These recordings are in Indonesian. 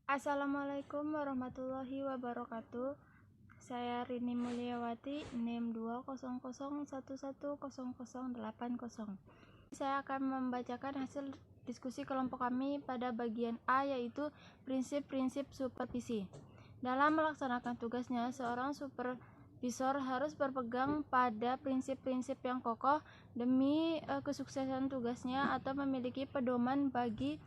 Assalamualaikum warahmatullahi wabarakatuh. Saya Rini Mulyawati, NIM 200111080. Saya akan membacakan hasil diskusi kelompok kami pada bagian A, yaitu prinsip-prinsip supervisi. Dalam melaksanakan tugasnya, seorang supervisor harus berpegang pada prinsip-prinsip yang kokoh demi kesuksesan tugasnya atau memiliki pedoman bagi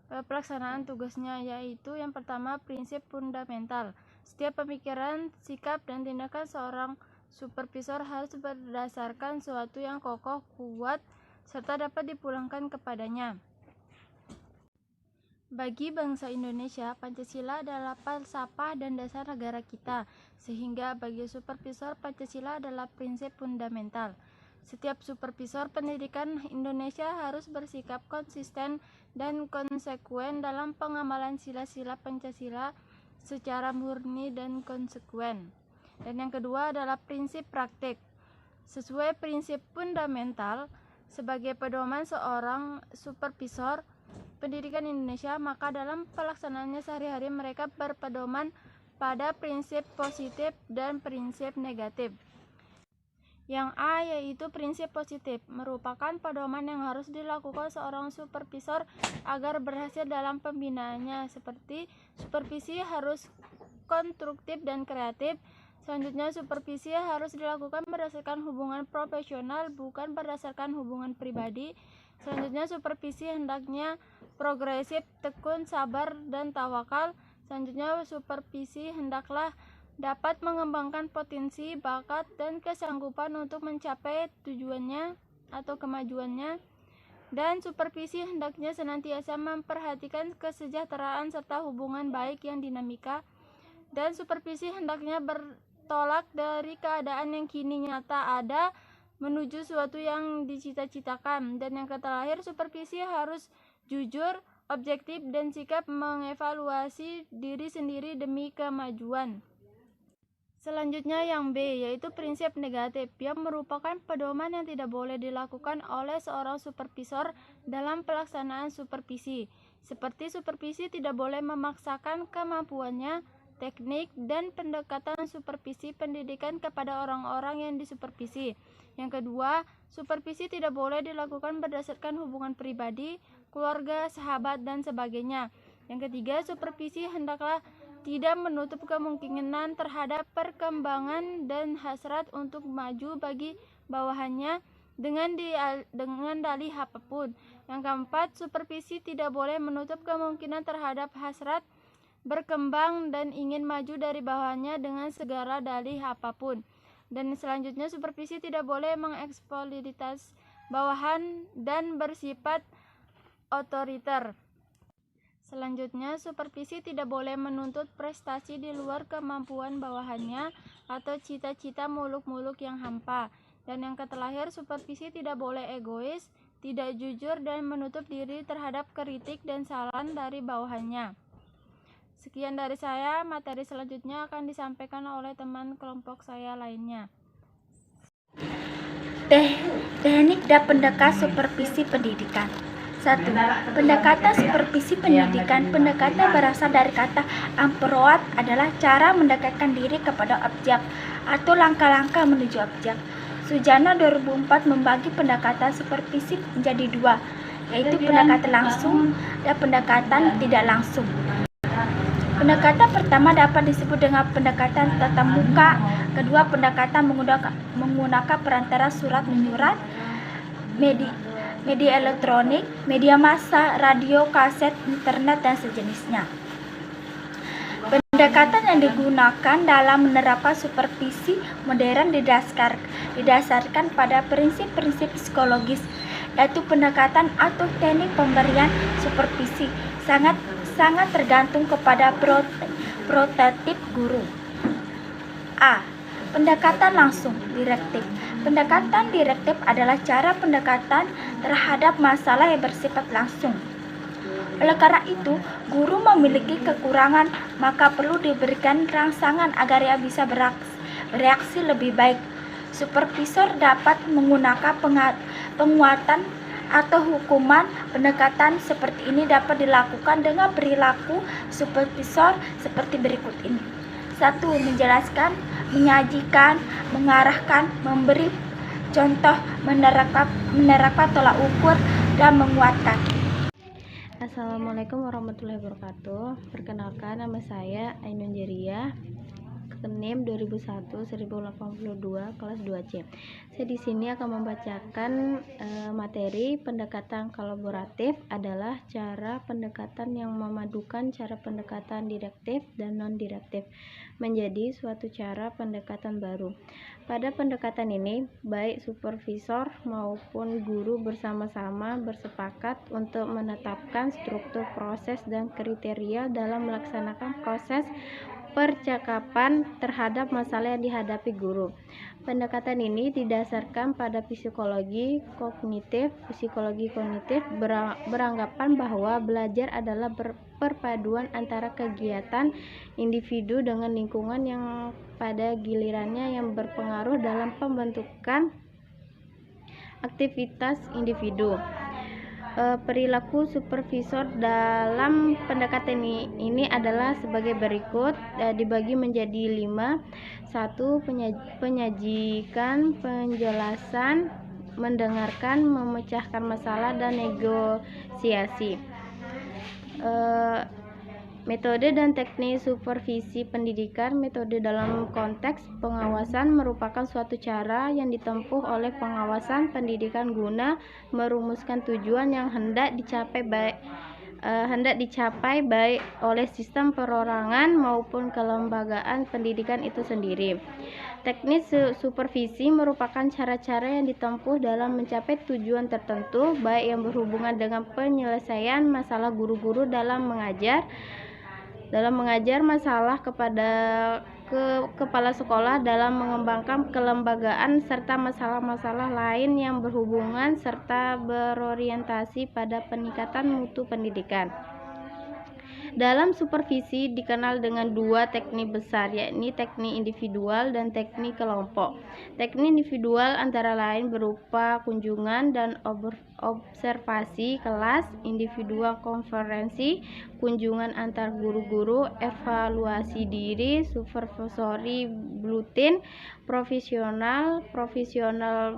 pelaksanaan tugasnya, yaitu yang pertama, prinsip fundamental. Setiap pemikiran, sikap, dan tindakan seorang supervisor harus berdasarkan sesuatu yang kokoh, kuat, serta dapat dipulangkan kepadanya. Bagi bangsa Indonesia, Pancasila adalah falsafah dan dasar negara kita, sehingga bagi supervisor, Pancasila adalah prinsip fundamental. Setiap supervisor pendidikan Indonesia harus bersikap konsisten dan konsekuen dalam pengamalan sila-sila Pancasila secara murni dan konsekuen. Dan yang kedua adalah prinsip praktik. Sesuai prinsip fundamental sebagai pedoman seorang supervisor pendidikan Indonesia, maka dalam pelaksanaannya sehari-hari mereka berpedoman pada prinsip positif dan prinsip negatif. Yang A, yaitu prinsip positif, merupakan pedoman yang harus dilakukan seorang supervisor agar berhasil dalam pembinaannya, seperti supervisi harus konstruktif dan kreatif. Selanjutnya, supervisi harus dilakukan berdasarkan hubungan profesional, bukan berdasarkan hubungan pribadi. Selanjutnya, supervisi hendaknya progresif, tekun, sabar, dan tawakal. Selanjutnya, supervisi hendaklah dapat mengembangkan potensi, bakat, dan kesanggupan untuk mencapai tujuannya atau kemajuannya. Dan supervisi hendaknya senantiasa memperhatikan kesejahteraan serta hubungan baik yang dinamika. Dan supervisi hendaknya bertolak dari keadaan yang kini nyata ada menuju suatu yang dicita-citakan. Dan yang terakhir, supervisi harus jujur, objektif, dan sikap mengevaluasi diri sendiri demi kemajuan. Selanjutnya yang B, yaitu prinsip negatif, yang merupakan pedoman yang tidak boleh dilakukan oleh seorang supervisor dalam pelaksanaan supervisi. Seperti supervisi tidak boleh memaksakan kemampuannya, teknik, dan pendekatan supervisi pendidikan kepada orang-orang yang disupervisi. Yang kedua, supervisi tidak boleh dilakukan berdasarkan hubungan pribadi, keluarga, sahabat, dan sebagainya. Yang ketiga, supervisi hendaklah tidak menutup kemungkinan terhadap perkembangan dan hasrat untuk maju bagi bawahannya dengan dalih apapun. Yang keempat, supervisi tidak boleh menutup kemungkinan terhadap hasrat berkembang dan ingin maju dari bawahannya dengan segala dalih apapun. Dan selanjutnya, supervisi tidak boleh mengeksploitasi bawahan dan bersifat otoriter. Selanjutnya, supervisi tidak boleh menuntut prestasi di luar kemampuan bawahannya atau cita-cita muluk-muluk yang hampa. Dan yang terakhir, supervisi tidak boleh egois, tidak jujur, dan menutup diri terhadap kritik dan saran dari bawahannya. Sekian dari saya, materi selanjutnya akan disampaikan oleh teman kelompok saya lainnya. Teknik dan pendekatan supervisi pendidikan. 1. Pendekatan supervisi pendidikan. Pendekatan berasal dari kata approach, adalah cara mendekatkan diri kepada objek atau langkah-langkah menuju objek. Sujana 2004 membagi pendekatan supervisi menjadi dua, yaitu pendekatan langsung dan pendekatan tidak langsung. Pendekatan pertama dapat disebut dengan pendekatan tatap muka. Kedua, pendekatan menggunakan perantara surat menyurat, media elektronik, media massa, radio, kaset, internet, dan sejenisnya. Pendekatan yang digunakan dalam menerapkan supervisi modern didasarkan pada prinsip-prinsip psikologis, yaitu pendekatan atau teknik pemberian supervisi sangat tergantung kepada prototip guru. A. Pendekatan langsung direktif. Pendekatan direktif adalah cara pendekatan terhadap masalah yang bersifat langsung. Oleh karena itu, guru memiliki kekurangan, maka perlu diberikan rangsangan agar ia bisa bereaksi lebih baik. Supervisor dapat menggunakan penguatan atau hukuman. Pendekatan seperti ini dapat dilakukan dengan perilaku supervisor seperti berikut ini. 1. Menjelaskan, menyajikan, mengarahkan, memberi contoh, menerapkan tolak ukur, dan menguatkan. Assalamualaikum warahmatullahi wabarakatuh. Perkenalkan, nama saya Ainun Jeriah, NIM 2001-1082, kelas 2C. Saya di sini akan membacakan materi pendekatan kolaboratif adalah cara pendekatan yang memadukan cara pendekatan direktif dan non-direktif menjadi suatu cara pendekatan baru. Pada pendekatan ini, baik supervisor maupun guru bersama-sama bersepakat untuk menetapkan struktur proses dan kriteria dalam melaksanakan proses percakapan terhadap masalah yang dihadapi guru. Pendekatan ini didasarkan pada psikologi kognitif. Psikologi kognitif beranggapan bahwa belajar adalah perpaduan antara kegiatan individu dengan lingkungan yang pada gilirannya yang berpengaruh dalam pembentukan aktivitas individu. Perilaku supervisor dalam pendekatan ini adalah sebagai berikut, dibagi menjadi 5. 1. Penyajikan, penjelasan, mendengarkan, memecahkan masalah, dan negosiasi. Metode dan teknik supervisi pendidikan. Metode dalam konteks pengawasan merupakan suatu cara yang ditempuh oleh pengawasan pendidikan guna merumuskan tujuan yang hendak dicapai baik oleh sistem perorangan maupun kelembagaan pendidikan itu sendiri. Teknik supervisi merupakan cara-cara yang ditempuh dalam mencapai tujuan tertentu, baik yang berhubungan dengan penyelesaian masalah guru-guru dalam mengajar masalah kepada kepala sekolah dalam mengembangkan kelembagaan, serta masalah-masalah lain yang berhubungan serta berorientasi pada peningkatan mutu pendidikan. Dalam supervisi dikenal dengan 2 teknik besar, yakni teknik individual dan teknik kelompok. Teknik individual antara lain berupa kunjungan dan observasi kelas, individual konferensi, kunjungan antar guru-guru, evaluasi diri, supervisory bulletin, profesional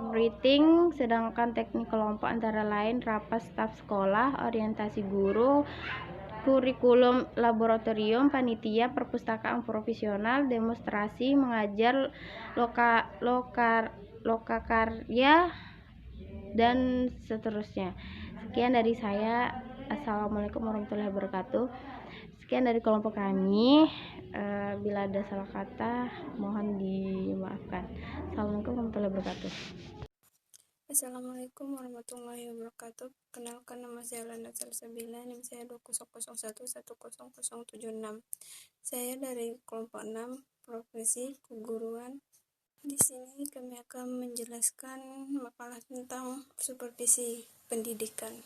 briefing. Sedangkan teknik kelompok antara lain rapat staf sekolah, orientasi guru, kurikulum laboratorium, panitia, perpustakaan profesional, demonstrasi, mengajar, lokakarya, dan seterusnya. Sekian dari saya. Assalamualaikum warahmatullahi wabarakatuh. Sekian dari kelompok kami. Bila ada salah kata, mohon dimaafkan. Assalamualaikum warahmatullahi wabarakatuh. Assalamualaikum warahmatullahi wabarakatuh. Kenalkan, nama saya Landa Salsabila, NIM saya 2001100076. Saya dari kelompok 6, profesi keguruan. Di sini kami akan menjelaskan makalah tentang supervisi pendidikan.